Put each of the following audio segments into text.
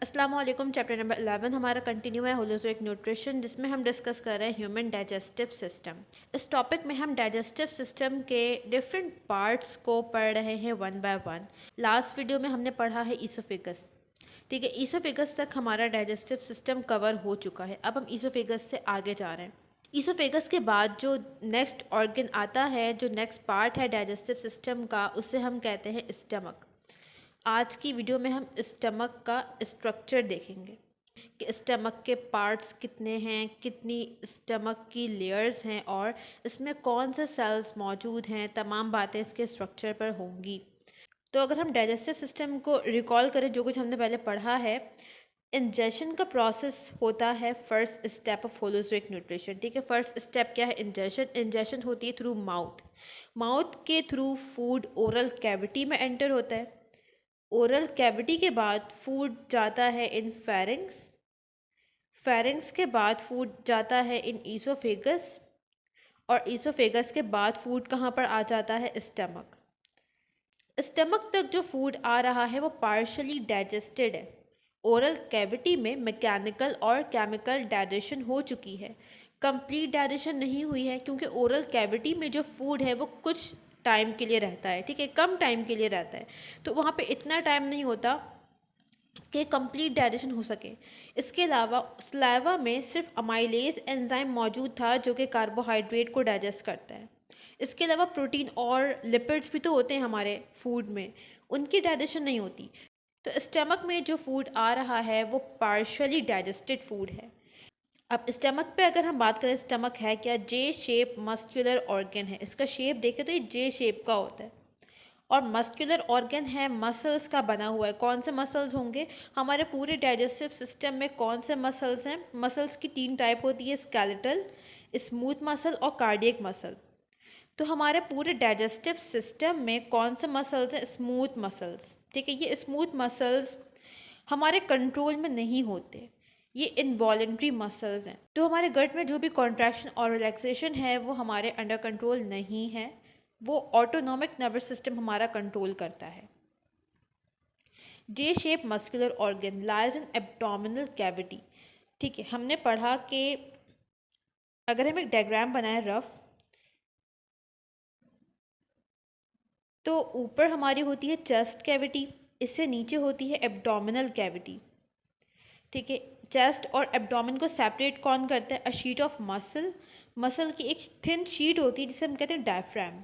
अस्सलाम वालेकुम। Chapter number 11 हमारा कंटिन्यू है होलोज़ोइक न्यूट्रिशन, जिसमें हम डिस्कस कर रहे हैं ह्यूमन डाइजेस्टिव सिस्टम। इस टॉपिक में हम डाइजेस्टिव सिस्टम के डिफरेंट पार्ट्स को पढ़ रहे हैं one by one. Last video में हमने पढ़ा है ईसोफेगस। ठीक है, ईसोफेगस तक हमारा डाइजेस्टिव सिस्टम कवर हो चुका है। अब हम ईसोफेगस से आगे जा रहे हैं। ईसोफेगस के बाद जो नेक्स्ट ऑर्गन आता है, जो नेक्स्ट पार्ट है डाइजेस्टिव सिस्टम का, उसे हम कहते हैं स्टमक। आज की वीडियो में हम स्टमक का स्ट्रक्चर देखेंगे कि स्टमक के पार्ट्स कितने हैं, कितनी स्टमक की लेयर्स हैं और इसमें कौन से सेल्स मौजूद हैं। तमाम बातें इसके स्ट्रक्चर पर होंगी। तो अगर हम डाइजेस्टिव सिस्टम को रिकॉल करें, जो कुछ हमने पहले पढ़ा है, इंजेशन का प्रोसेस होता है फर्स्ट स्टेप ऑफ होलोज़ोइक न्यूट्रिशन। ठीक है, फर्स्ट स्टेप क्या है? इंजेशन। इंजेशन होती है थ्रू माउथ। माउथ के थ्रू फूड ओरल कैविटी में एंटर होता है। ओरल कैविटी के बाद फूड जाता है इन फेरिंग्स। फेरिंग्स के बाद फूड जाता है इन ईसोफेगस, और ईसोफेगस के बाद फूड कहाँ पर आ जाता है? स्टमक। स्टमक तक जो फूड आ रहा है वो पार्शली डाइजेस्टेड है। ओरल कैविटी में मैकेनिकल और केमिकल डाइजेशन हो चुकी है, कंप्लीट डाइजेशन नहीं हुई है, क्योंकि ओरल कैविटी में जो फूड है वो कुछ टाइम के लिए रहता है। ठीक है, कम टाइम के लिए रहता है, तो वहाँ पे इतना टाइम नहीं होता कि कंप्लीट डाइजेशन हो सके। इसके अलावा सलाइवा में सिर्फ अमाइलेज एंजाइम मौजूद था, जो कि कार्बोहाइड्रेट को डाइजेस्ट करता है। इसके अलावा प्रोटीन और लिपिड्स भी तो होते हैं हमारे फूड में, उनकी डाइजेशन नहीं होती। तो स्टमक में जो फूड आ रहा है वो पार्शली डाइजेस्टेड फूड है। अब स्टमक पे अगर हम बात करें, स्टमक है क्या? जे शेप मस्कुलर ऑर्गन है। इसका शेप देखें तो ये जे शेप का होता है, और मस्कुलर ऑर्गन है, मसल्स का बना हुआ है। कौन से मसल्स होंगे? हमारे पूरे डाइजेस्टिव सिस्टम में कौन से मसल्स हैं? मसल्स की 3 टाइप होती है, स्केलेटल, स्मूथ मसल और कार्डियक मसल। तो हमारे पूरे डाइजेस्टिव सिस्टम में कौन से मसल्स हैं? Smooth muscles. ठीक है, ये स्मूथ मसल्स हमारे कंट्रोल में नहीं होते, ये इनवॉलेंट्री मसल्स हैं। तो हमारे गट में जो भी कॉन्ट्रैक्शन और रिलैक्सेशन है वो हमारे अंडर कंट्रोल नहीं है, वो ऑटोनॉमिक नर्वस सिस्टम हमारा कंट्रोल करता है। जे shape muscular organ lies in abdominal cavity. ठीक है, हमने पढ़ा कि अगर हम एक डायग्राम बनाएं रफ, तो ऊपर हमारी होती है चेस्ट कैविटी, इससे नीचे होती है एब्डोमिनल कैविटी। ठीक है, चेस्ट और एब्डोमेन को सेपरेट कौन करता है? A sheet of muscle. Muscle की एक थिन शीट होती है जिसे हम कहते हैं डायफ्राम।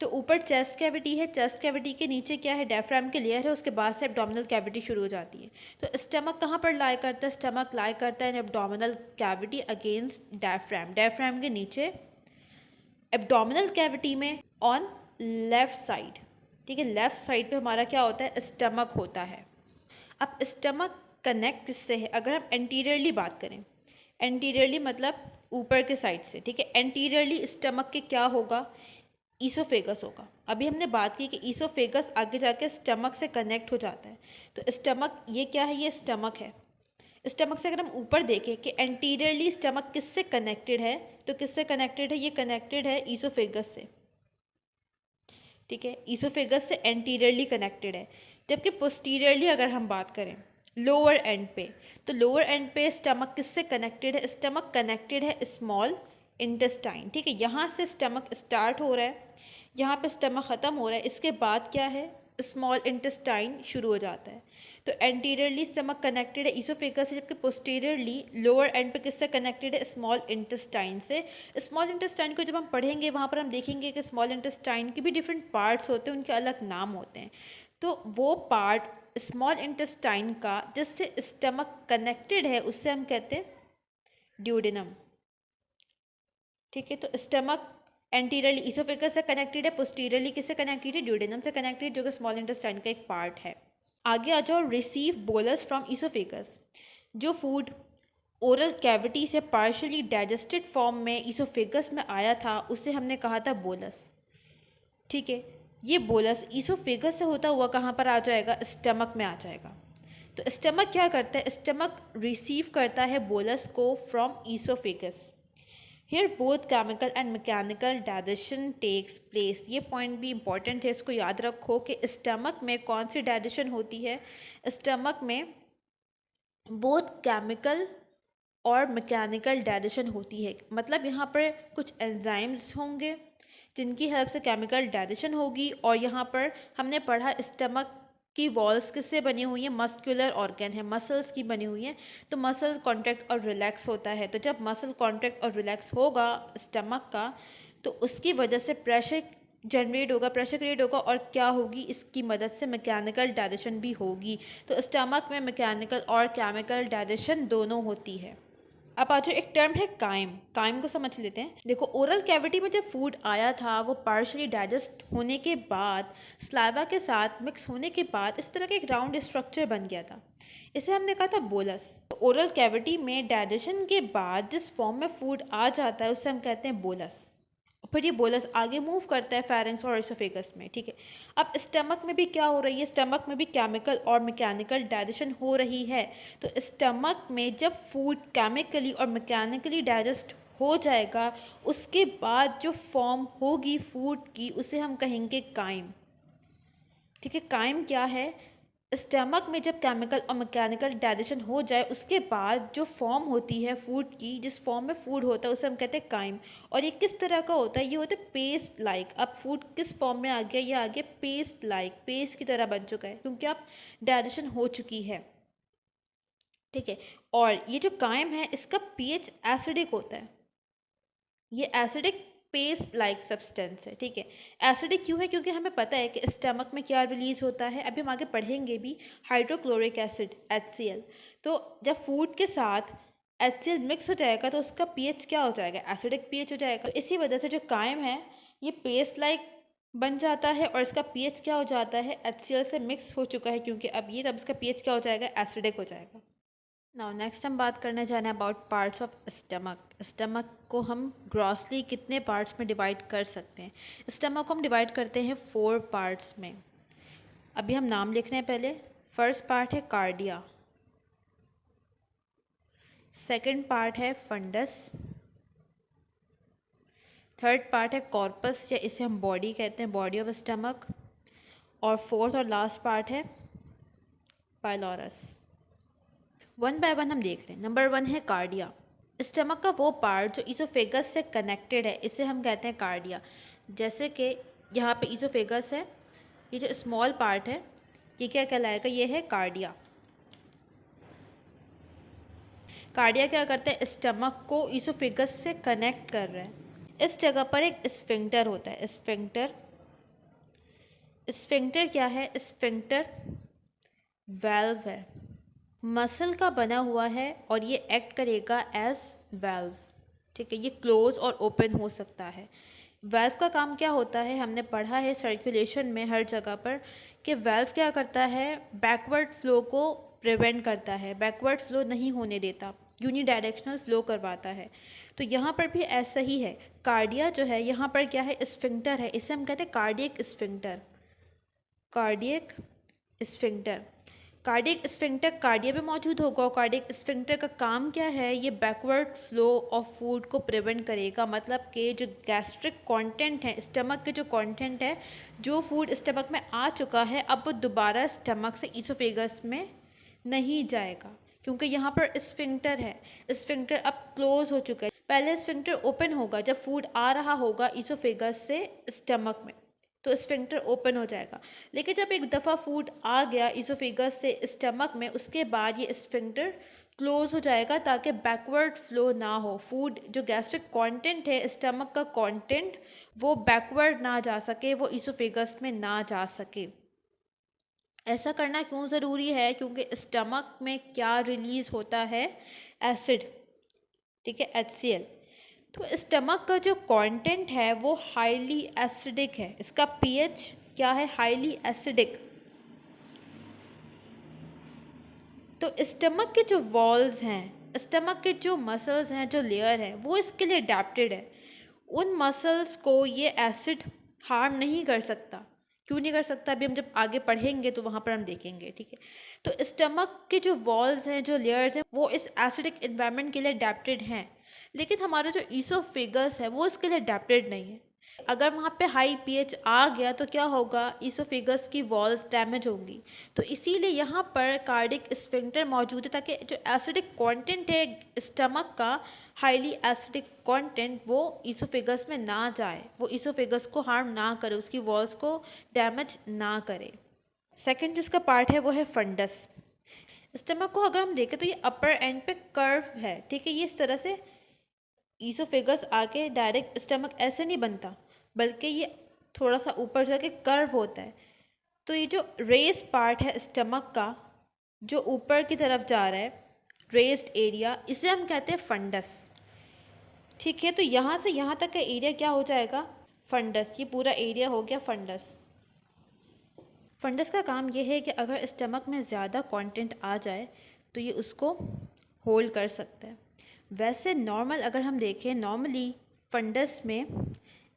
तो ऊपर चेस्ट कैविटी है, चेस्ट कैविटी के नीचे क्या है? डायफ्राम की लेयर है, उसके बाद से एब्डोमिनल कैविटी शुरू हो जाती है। तो स्टमक कहाँ पर लाई करता है? स्टमक लाई करता है इन abdominal cavity against diaphragm, diaphragm के नीचे एब्डोमिनल कैविटी में ऑन लेफ्ट साइड। ठीक है, लेफ्ट साइड पे हमारा क्या होता है? स्टमक होता है। अब स्टमक कनेक्ट किससे है? अगर हम एंटीरियरली बात करें, एंटीरियरली मतलब ऊपर के साइड से। ठीक है, एंटीरियरली स्टमक के क्या होगा? ईसोफेगस होगा। अभी हमने बात की कि ईसोफेगस आगे जाके स्टमक से कनेक्ट हो जाता है। तो स्टमक ये क्या है? ये स्टमक है। स्टमक से अगर हम ऊपर देखें कि एंटीरियरली स्टमक किससे कनेक्टेड है, तो किससे कनेक्टेड है? ये कनेक्टेड है ईसोफेगस से। ठीक है, ईसोफेगस से एंटीरियरली कनेक्टेड है। जबकि पोस्टीरियरली अगर हम बात करें लोअर एंड पे, तो लोअर एंड पे स्टमक किससे कनेक्टेड है? स्टमक कनेक्टेड है स्मॉल इंटेस्टाइन। ठीक है, यहाँ से स्टमक स्टार्ट हो रहा है, यहाँ पे स्टमक ख़त्म हो रहा है, इसके बाद क्या है? स्मॉल इंटेस्टाइन शुरू हो जाता है। तो एंटीरियरली स्टमक कनेक्टेड है ईसोफेगस से, जबकि पोस्टीरियरली लोअर एंड पे किससे कनेक्टेड है? स्मॉल इंटेस्टाइन से। स्मॉल इंटेस्टाइन को जब हम पढ़ेंगे वहाँ पर हम देखेंगे कि स्मॉल इंटेस्टाइन के भी डिफरेंट पार्ट्स होते हैं, उनके अलग नाम होते हैं। तो वो पार्ट स्मॉल इंटेस्टाइन का जिससे स्टमक कनेक्टेड है उससे हम कहते हैं ड्यूडेनम। ठीक है, तो स्टमक एंटीरियरली ईसोफेगस से कनेक्टेड है, पोस्टीरियरली किससे कनेक्टेड है? ड्यूडेनम से कनेक्टेड, जो कि स्मॉल इंटेस्टाइन का एक पार्ट है। आगे आ जाओ, रिसीव बोलस फ्रॉम ईसोफेगस। जो फूड ओरल कैविटी से पार्शली डाइजेस्टेड फॉर्म में ईसोफेगस में आया था उसे हमने कहा था बोलस। ठीक है, ये बोलस ईसोफेगस से होता हुआ कहाँ पर आ जाएगा? स्टमक में आ जाएगा। तो स्टमक क्या करता है? स्टमक रिसीव करता है बोलस को from oesophagus. Here both chemical and mechanical digestion takes place. ये पॉइंट भी इंपॉर्टेंट है, इसको याद रखो कि स्टमक में कौन सी डाइजेशन होती है। स्टमक में बोथ केमिकल और मैकेनिकल डाइजेशन होती है, मतलब यहाँ पर कुछ एंजाइम्स होंगे जिनकी हेल्प से केमिकल डाइजेशन होगी। और यहाँ पर हमने पढ़ा स्टमक की वॉल्स किससे बनी हुई है, मस्कुलर ऑर्गन है, मसल्स की बनी हुई है। तो मसल्स कॉन्ट्रैक्ट और रिलैक्स होता है, तो जब मसल कॉन्ट्रैक्ट और रिलैक्स होगा स्टमक का तो उसकी वजह से प्रेशर जनरेट होगा, प्रेशर क्रिएट होगा और क्या होगी, इसकी मदद से मैकेनिकल डाइजेशन भी होगी। तो स्टमक में मैकेनिकल और केमिकल डाइजेशन दोनों होती है। अब आज एक टर्म है काइम, काइम को समझ लेते हैं। देखो, ओरल कैविटी में जब फूड आया था वो पार्शली डाइजेस्ट होने के बाद स्लाइवा के साथ मिक्स होने के बाद इस तरह का एक राउंड स्ट्रक्चर बन गया था, इसे हमने कहा था बोलस। ओरल कैविटी में डाइजेशन के बाद जिस फॉर्म में फूड आ जाता है उसे हम कहते हैं बोलस। फिर ये बोलस आगे मूव करता है फेरिंक्स और इसोफेगस में, ठीक है। अब स्टमक में भी क्या हो रही है, स्टमक में भी केमिकल और मैकेनिकल डाइजेशन हो रही है। तो स्टमक में जब फूड केमिकली और मैकेनिकली डाइजेस्ट हो जाएगा उसके बाद जो फॉर्म होगी फूड की उसे हम कहेंगे काइम, ठीक है। काइम क्या है, स्टमक में जब केमिकल और मैकेनिकल डाइजेशन हो जाए उसके बाद जो फॉर्म होती है फूड की, जिस फॉर्म में फूड होता है उसे हम कहते हैं काइम। और ये किस तरह का होता है, ये होता है पेस्ट लाइक। अब फूड किस फॉर्म में आ गया, ये आ गया पेस्ट लाइक, पेस्ट की तरह बन चुका है क्योंकि अब डाइजेशन हो चुकी है, ठीक है। और ये जो काइम है इसका पीएच एसिडिक होता है, ये एसिडिक पेस्ट लाइक सब्सटेंस है, ठीक है। एसिडिक क्यों है, क्योंकि हमें पता है कि स्टमक में क्या रिलीज होता है, अभी हम आगे पढ़ेंगे भी, हाइड्रोक्लोरिक एसिड HCl। तो जब फूड के साथ HCl मिक्स हो जाएगा तो उसका पीएच क्या हो जाएगा, एसिडिक पीएच हो जाएगा। तो इसी वजह से जो काइम है ये पेस्ट लाइक बन जाता है और इसका पीएच क्या हो जाता है, HCl से मिक्स हो चुका है क्योंकि अब ये तब इसका पीएच क्या हो जाएगा, एसिडिक हो जाएगा। नाउ नेक्स्ट हम बात करने जा रहे हैं about parts of stomach. Stomach को हम ग्रॉसली कितने पार्ट्स में डिवाइड कर सकते हैं, स्टमक को हम डिवाइड करते हैं 4 पार्ट्स में। अभी हम नाम लिख रहे हैं पहले। फर्स्ट पार्ट है कार्डिया, सेकंड पार्ट है फंडस, थर्ड पार्ट है कॉर्पस या इसे हम बॉडी कहते हैं, बॉडी ऑफ स्टमक, और फोर्थ और लास्ट पार्ट है पाइलोरस। वन बाय वन हम देख रहे हैं। नंबर 1 है कार्डिया। स्टमक का वो पार्ट जो इसोफेगस से कनेक्टेड है इसे हम कहते हैं कार्डिया। जैसे कि यहाँ पे इसोफेगस है, ये जो स्मॉल पार्ट है ये क्या कहलाएगा, ये है कार्डिया। कार्डिया क्या करता है, स्टमक को इसोफेगस से कनेक्ट कर रहा है। इस जगह पर एक स्फिंक्टर होता है, स्फिंक्टर। स्फिंक्टर क्या है, स्फिंक्टर वाल्व है, मसल का बना हुआ है और ये एक्ट करेगा एज वाल्व, ठीक है। ये क्लोज और ओपन हो सकता है। वाल्व का काम क्या होता है, हमने पढ़ा है सर्कुलेशन में हर जगह पर कि वाल्व क्या करता है, बैकवर्ड फ्लो को प्रिवेंट करता है, बैकवर्ड फ्लो नहीं होने देता, यूनिडायरेक्शनल फ्लो करवाता है। तो यहाँ पर भी ऐसा ही है। कार्डिया जो है यहाँ पर क्या है, स्फिंक्टर है, इसे हम कहते हैं cardiac sphincter, cardiac sphincter. Cardiac sphincter cardia में मौजूद होगा और कार्डियक स्फिंक्टर का काम क्या है, ये बैकवर्ड फ्लो ऑफ फूड को प्रिवेंट करेगा। मतलब कि जो गैस्ट्रिक कंटेंट है, स्टमक के जो कंटेंट है, जो फूड स्टमक में आ चुका है अब वो दोबारा स्टमक से इसोफेगस में नहीं जाएगा क्योंकि यहाँ पर स्फिंक्टर है। स्फिंक्टर अब क्लोज हो चुका है। पहले स्फिंक्टर ओपन होगा जब फूड आ रहा होगा इसोफेगस से स्टमक में, तो स्फिंक्टर ओपन हो जाएगा। लेकिन जब एक दफ़ा फूड आ गया इसोफेगस से स्टमक में उसके बाद ये स्फिंक्टर क्लोज हो जाएगा ताकि बैकवर्ड फ्लो ना हो। फूड जो गैस्ट्रिक कंटेंट है, स्टमक का कंटेंट, वो बैकवर्ड ना जा सके, वो इसोफेगस में ना जा सके। ऐसा करना क्यों ज़रूरी है, क्योंकि स्टमक में क्या रिलीज़ होता है, एसिड, ठीक है, HCl। तो स्टमक का जो कंटेंट है वो हाईली एसिडिक है, इसका पीएच क्या है, हाईली एसिडिक। तो स्टमक के जो वॉल्स हैं, स्टमक के जो मसल्स हैं, जो लेयर है, वो इसके लिए अडेप्टेड है। उन मसल्स को ये एसिड हार्म नहीं कर सकता। क्यों नहीं कर सकता, अभी हम जब आगे पढ़ेंगे तो वहाँ पर हम देखेंगे, ठीक है। तो स्टमक के जो वॉल्स हैं, जो लेयर्स हैं, वो इस एसिडिक इन्वायरमेंट के लिए अडेप्टेड हैं। लेकिन हमारा जो ईसोफेगस है वो इसके लिए अडेप्टेड नहीं है। अगर वहाँ पे हाई पीएच आ गया तो क्या होगा, ईसोफेगस की वॉल्स डैमेज होंगी। तो इसीलिए यहाँ पर कार्डिक स्फिंक्टर मौजूद है ताकि जो एसिडिक कंटेंट है स्टमक का, हाईली एसिडिक कंटेंट, वो ईसोफेगस में ना जाए, वो ईसोफेगस को हार्म ना करे, उसकी वॉल्स को डैमेज ना करे। सेकेंड जिसका पार्ट है वो है फंडस। स्टमक को अगर हम देखें तो ये अपर एंड पे कर्व है, ठीक है। ये इस तरह से ईसोफेगस आके डायरेक्ट स्टमक ऐसे नहीं बनता, बल्कि ये थोड़ा सा ऊपर जाके कर्व होता है। तो ये जो रेस पार्ट है स्टमक का, जो ऊपर की तरफ जा रहा है, रेस्ड एरिया, इसे हम कहते हैं फंडस, ठीक है। तो यहाँ से यहाँ तक का एरिया क्या हो जाएगा, फंडस। ये पूरा एरिया हो गया फंडस। फंडस का काम ये है कि अगर स्टमक में ज़्यादा कंटेंट आ जाए तो ये उसको होल्ड कर सकता है। वैसे नॉर्मल अगर हम देखें, नॉर्मली फंडस में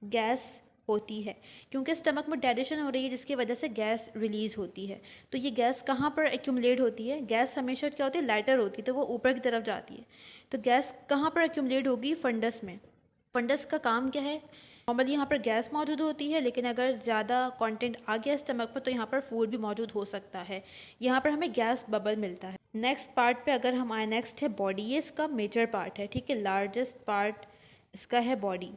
गैस होती है, क्योंकि स्टमक में डाइजेशन हो रही है जिसकी वजह से गैस रिलीज़ होती है। तो ये गैस कहाँ पर एक्यूमुलेट होती है, गैस हमेशा क्या होती है, लाइटर होती है, तो वो ऊपर की तरफ जाती है। तो गैस कहाँ पर एक्यूमुलेट होगी, फंडस में। फंडस का काम क्या है, नॉर्मली यहाँ पर गैस मौजूद होती है, लेकिन अगर ज़्यादा कंटेंट आ गया स्टमक पर तो यहाँ पर फूड भी मौजूद हो सकता है। यहाँ पर हमें गैस बबल मिलता है। नेक्स्ट पार्ट पे अगर हम आए, नेक्स्ट है बॉडी। ये इसका मेजर पार्ट है, ठीक है, लार्जेस्ट पार्ट इसका है बॉडी।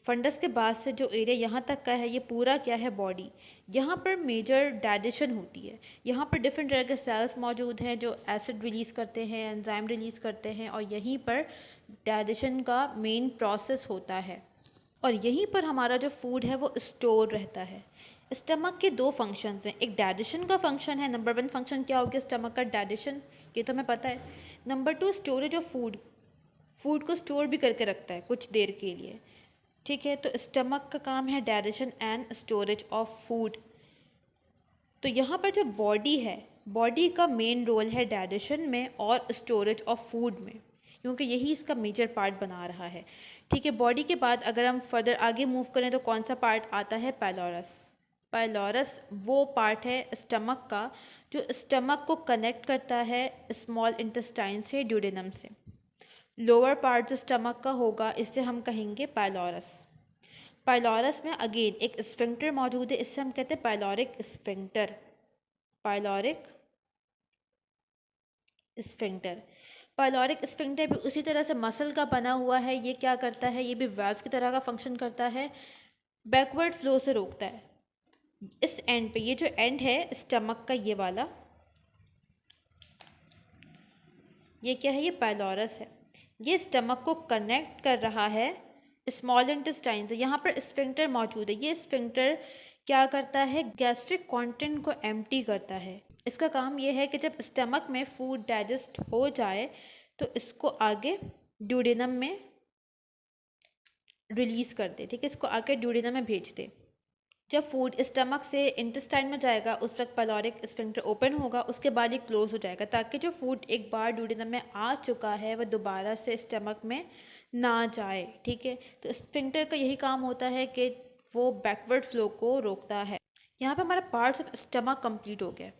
फंडस के बाद से जो एरिया यहाँ तक का है ये पूरा क्या है, बॉडी। यहाँ पर मेजर डाइजेशन होती है। यहाँ पर डिफरेंट तरह के सेल्स मौजूद हैं जो एसिड रिलीज़ करते हैं, एंजाइम रिलीज़ करते हैं, और यहीं पर डाइजेशन का मेन प्रोसेस होता है। और यहीं पर हमारा जो फूड है वो स्टोर रहता है। स्टमक के दो फंक्शंस हैं, एक डाइजेशन का फंक्शन है। नंबर 1 फंक्शन क्या हो गया स्टमक का, डाइजेशन, ये तो हमें पता है। Number 2 storage of food, food को स्टोर भी करके रखता है कुछ देर के लिए, ठीक है। तो स्टमक का काम है digestion and storage of food. तो यहाँ पर जो बॉडी है, बॉडी का मेन रोल है डाइजेशन में और स्टोरेज ऑफ फूड में, क्योंकि यही इसका मेजर पार्ट बना रहा है, ठीक है। बॉडी के बाद अगर हम फर्दर आगे मूव करें तो कौन सा पार्ट आता है, पाइलोरस। पाइलोरस वो पार्ट है स्टमक का जो स्टमक को कनेक्ट करता है स्मॉल इंटेस्टाइन से, ड्यूडेनम से। लोअर पार्ट जो स्टमक का होगा इसे हम कहेंगे पाइलोरस। पाइलोरस में अगेन एक स्फिंक्टर मौजूद है, इससे हम कहते हैं pyloric sphincter. Pyloric sphincter, pyloric sphincter भी उसी तरह से मसल का बना हुआ है। ये क्या करता है, ये भी वाल्व की तरह का फंक्शन करता है, बैकवर्ड फ्लो से रोकता है। इस एंड पे, ये जो एंड है स्टमक का ये वाला, ये क्या है, ये पाइलोरस है। ये स्टमक को कनेक्ट कर रहा है स्मॉल इंटेस्टाइन से। यहाँ पर स्फिंक्टर मौजूद है। ये स्फिंक्टर क्या करता है, गैस्ट्रिक कंटेंट को एम्प्टी करता है। इसका काम ये है कि जब स्टमक में फूड डाइजेस्ट हो जाए तो इसको आगे ड्यूडेनम में रिलीज़ कर दे, ठीक है, इसको आगे ड्यूडेनम में भेज दे। जब फूड स्टमक से इंटेस्टाइन में जाएगा उस वक्त पाइलोरिक स्फिंक्टर ओपन होगा, उसके बाद ये क्लोज हो जाएगा, ताकि जो फूड एक बार ड्यूडेनम में आ चुका है वह दोबारा से स्टमक में ना जाए, ठीक है। तो स्फिंक्टर का यही काम होता है कि वो बैकवर्ड फ्लो को रोकता है। यहाँ पे हमारा पार्ट्स ऑफ स्टमक कंप्लीट हो गया।